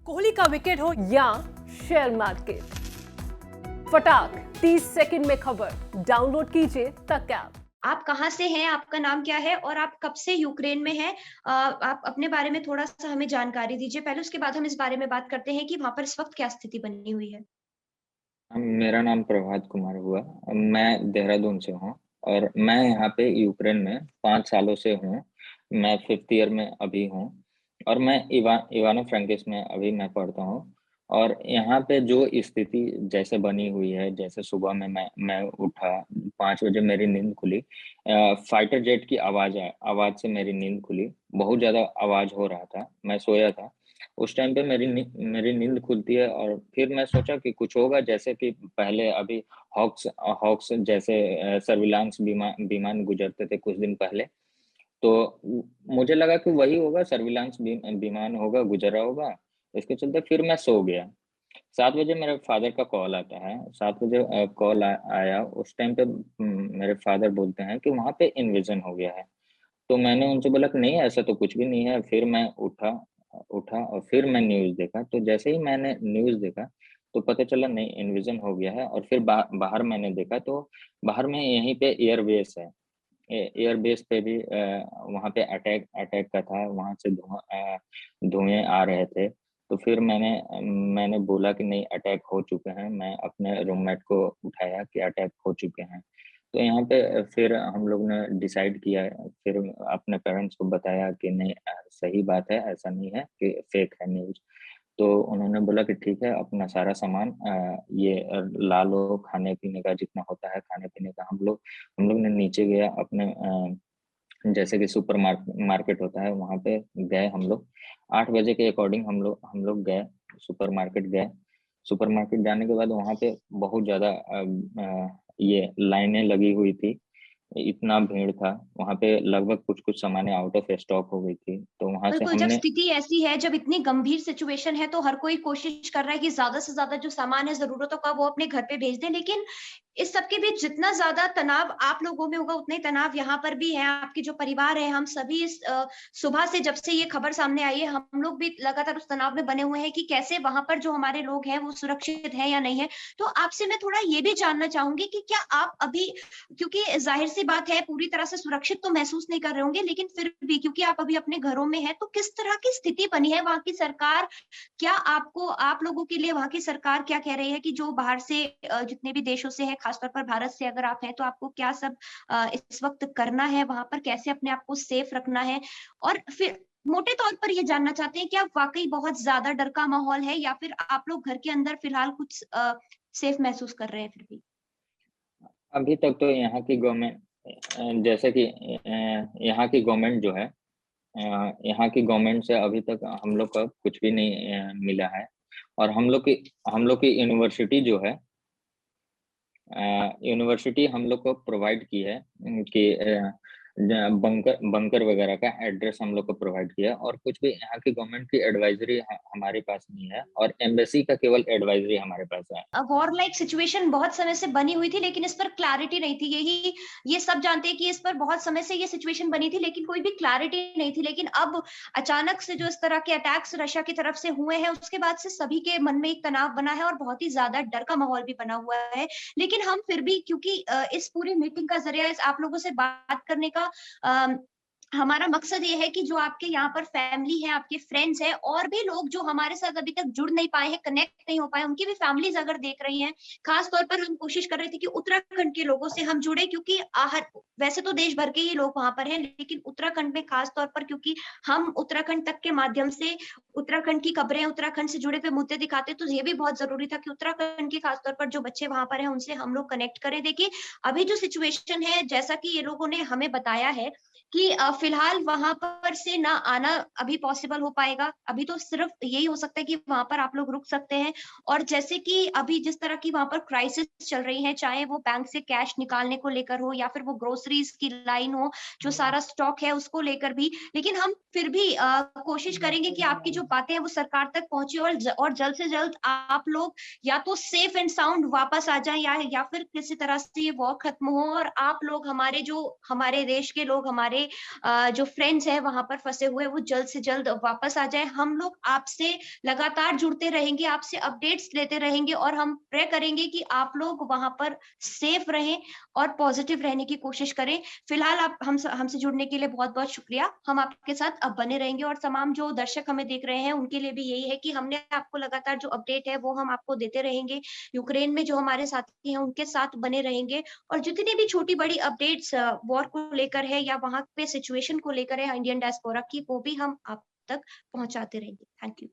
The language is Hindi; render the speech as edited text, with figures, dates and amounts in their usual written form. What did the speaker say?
कोहली का विकेट हो या शेयर मार्केट, फटाक 30 सेकंड में खबर। डाउनलोड कीजिए तक ऐप। आप कहाँ से हैं? आपका नाम क्या है? और आप कब से यूक्रेन में हैं? आप अपने बारे में थोड़ा-सा हमें जानकारी दीजिए पहले, उसके बाद हम इस बारे में बात करते हैं कि वहाँ पर इस वक़्त क्या स्थिति बनी हुई है? मेरा नाम प्रभात कुमार हुआ। मैं देहरादून से हूँ और मैं यहाँ पे यूक्रेन में 5 सालों से हूँ। मैं 5th ईयर में अभी हूँ और मैं इवानो-फ्रैंकिस में अभी मैं पढ़ता हूँ। और यहाँ पे जो स्थिति जैसे बनी हुई है, जैसे सुबह में मैं उठा, 5 बजे मेरी नींद खुली। फाइटर जेट की आवाज़ से मेरी नींद खुली। बहुत ज़्यादा आवाज़ हो रहा था, मैं सोया था। उस टाइम पे मेरी नींद खुलती है और फिर मैं सोचा कि कुछ होगा, जैसे कि पहले अभी हॉक्स जैसे सर्विलांस विमान गुजरते थे कुछ दिन पहले। तो मुझे लगा कि वही होगा, सर्विलांस विमान होगा, गुजर रहा होगा। इसके चलते फिर मैं सो गया। 7 बजे मेरे फादर का कॉल आता है। 7 बजे कॉल आया। उस टाइम पे मेरे फादर बोलते हैं कि वहाँ पे इन्वेजन हो गया है। तो मैंने उनसे बोला कि नहीं, ऐसा तो कुछ भी नहीं है। फिर मैं उठा और फिर मैं न्यूज़ देखा। तो जैसे ही मैंने न्यूज़ देखा, तो पता चला नहीं, इन्वेजन हो गया है। और फिर बाहर मैंने देखा तो बाहर में यहीं पे एयरबेस है। एयरबेस पे भी वहाँ पे अटैक का था। वहाँ से धुएँ आ रहे थे। तो फिर मैंने बोला कि नहीं, अटैक हो चुके हैं। मैं अपने रूममेट को उठाया कि अटैक हो चुके हैं। तो यहाँ पे फिर हम लोग ने डिसाइड किया, फिर अपने पेरेंट्स को बताया कि नहीं, सही बात है, ऐसा नहीं है कि फेक है न्यूज़। तो उन्होंने बोला कि ठीक है, अपना सारा सामान ये ला लो, खाने-पीने का जितना होता है खाने-पीने का। हम लोग ने नीचे गया अपने जैसे कि सुपर मार्केट होता है, वहाँ पे गए हम लोग। 8 बजे के अकॉर्डिंग हम लोग गए, सुपरमार्केट गए। सुपरमार्केट जाने के बाद वहाँ पे बहुत ज़्यादा ये लाइनें लगी हुई थी। इतना भीड़ था, वहाँ पे लगभग कुछ-कुछ सामानें आउट ऑफ स्टॉक हो गई थी। तो वहाँ से बिल्कुल, जब हमने स्थिति ऐसी है, जब इतनी गंभीर सिचुएशन है, तो हर कोई कोशिश कर रहा है कि ज़्यादा से ज़्यादा जो सामान है ज़रूरतों का, वो अपने घर पे भेज दें। लेकिन इस सब के बीच जितना ज़्यादा तनाव आप लोगों में होगा, उतना ही तनाव यहाँ पर भी है। आपके जो परिवार है, हम सभी सुबह से जब से ये खबर सामने आई है, हम लोग भी लगातार उस तनाव में बने हुए हैं कि कैसे वहाँ पर जो हमारे लोग हैं, वो सुरक्षित हैं या नहीं है। तो आपसे मैं थोड़ा ये भी जानना चाहूँगी कि क्या आप अभी, क्योंकि ज़ाहिर-सी बात है, पूरी तरह से सुरक्षित तो महसूस नहीं कर रहे होंगे, लेकिन फिर भी क्योंकि आप अभी अपने घरों में हैं, तो किस तरह की स्थिति बनी है? वहाँ की सरकार क्या आपको, आप लोगों के लिए वहाँ की सरकार क्या कह रही है कि जो बाहर से जितने भी देशों से हैं, खासतौर पर भारत से अगर आप हैं, तो आपको क्या सब इस वक़्त करना है वहाँ पर? कैसे अपने आप को सेफ रखना है? और फिर मोटे तौर पर ये जानना चाहते हैं कि आप वाक़ई बहुत ज़्यादा डर का माहौल है या फिर आप लोग घर के अंदर फिलहाल कुछ सेफ महसूस कर रहे हैं फिर भी? अभी तक तो यहाँ की गवर्नमेंट जैसे कि यहाँ की गवर्नमेंट जो है, यहाँ की गवर्नमेंट से अभी तक हम लोग का कुछ भी नहीं मिला है। और हम लोग की यूनिवर्सिटी जो है, यूनिवर्सिटी हम लोग को प्रोवाइड की है कि बंकर बंकर वगैरह का एड्रेस हम लोग को प्रोवाइड किया, और कुछ भी यहाँ की गवर्नमेंट की एडवाइजरी हमारे पास नहीं है, और एम्बेसी का केवल एडवाइजरी हमारे पास है। वॉर लाइक सिचुएशन बहुत समय से बनी हुई थी, लेकिन इस पर क्लैरिटी नहीं थी। ये सब जानते हैं कि इस पर बहुत समय से ये सिचुएशन बनी थी, लेकिन कोई भी क्लैरिटी नहीं थी। लेकिन अब अचानक से जो इस तरह के अटैक्स रशिया की तरफ से हुए हैं, उसके बाद से सभी के मन में एक तनाव बना है और बहुत ही ज़्यादा डर का माहौल भी बना हुआ है। लेकिन हम फिर भी, क्योंकि इस पूरी मीटिंग का ज़रिया इस आप लोगों से बात करने का अ, हमारा मकसद ये है कि जो आपके यहाँ पर फैमिली है, आपके फ्रेंड्स हैं और भी लोग जो हमारे साथ अभी तक जुड़ नहीं पाए हैं, कनेक्ट नहीं हो पाए, उनकी भी फैमिलीज़ अगर देख रही हैं, खास तौर पर हम कोशिश कर रहे थे कि उत्तराखंड के लोगों से हम जुड़े, क्योंकि हर वैसे तो देश भर के ही लोग वहाँ पर हैं, लेकिन उत्तराखंड में खास तौर पर, क्योंकि हम उत्तराखंड तक के माध्यम से उत्तराखंड की खबरें, उत्तराखंड से जुड़े हुए मुद्दे दिखाते हैं, तो ये भी बहुत ज़रूरी था कि उत्तराखंड के खास तौर पर जो बच्चे वहाँ पर हैं, उनसे हम लोग कनेक्ट करें। देखिए, अभी जो सिचुएशन है, जैसा कि ये लोगों ने हमें बताया है कि फिलहाल वहाँ पर से ना आना अभी पॉसिबल हो पाएगा। अभी तो सिर्फ़ यही हो सकता है कि वहाँ पर आप लोग रुक सकते हैं, और जैसे कि अभी जिस तरह की वहाँ पर क्राइसिस चल रही है, चाहे वो बैंक से कैश निकालने को लेकर हो या फिर वो ग्रोसरीज़ की लाइन हो, जो सारा स्टॉक है उसको लेकर भी। लेकिन हम फिर भी कोशिश करेंगे कि आपकी जो बातें हैं वो सरकार तक पहुँचे, और जल्द से जल्द आप लोग या तो सेफ एंड साउंड वापस आ जाएँ, या फिर किसी तरह से ये वॉर खत्म हो और आप लोग, हमारे जो हमारे देश के लोग, हमारे हमारे जो फ्रेंड्स हैं वहां पर फंसे हुए वो जल्द से जल्द वापस आ जाए। हम लोग आपसे लगातार जुड़ते रहेंगे, आपसे अपडेट्स लेते रहेंगे और हम प्रे करेंगे कि आप लोग वहां पर सेफ रहें और पॉजिटिव रहने की कोशिश करें। फिलहाल आप हमसे जुड़ने के लिए बहुत बहुत शुक्रिया। हम आपके साथ अब बने रहेंगे और तमाम जो दर्शक हमें देख रहे हैं उनके लिए भी यही है कि हमने आपको लगातार जो अपडेट है वो हम आपको देते रहेंगे। यूक्रेन में जो हमारे साथी हैं उनके साथ बने रहेंगे और जितनी भी छोटी बड़ी अपडेट्स वॉर को लेकर है या वहां पे सिचुएशन को लेकर है इंडियन डायस्पोरा की, वो भी हम आप तक पहुंचाते रहेंगे। Thank you.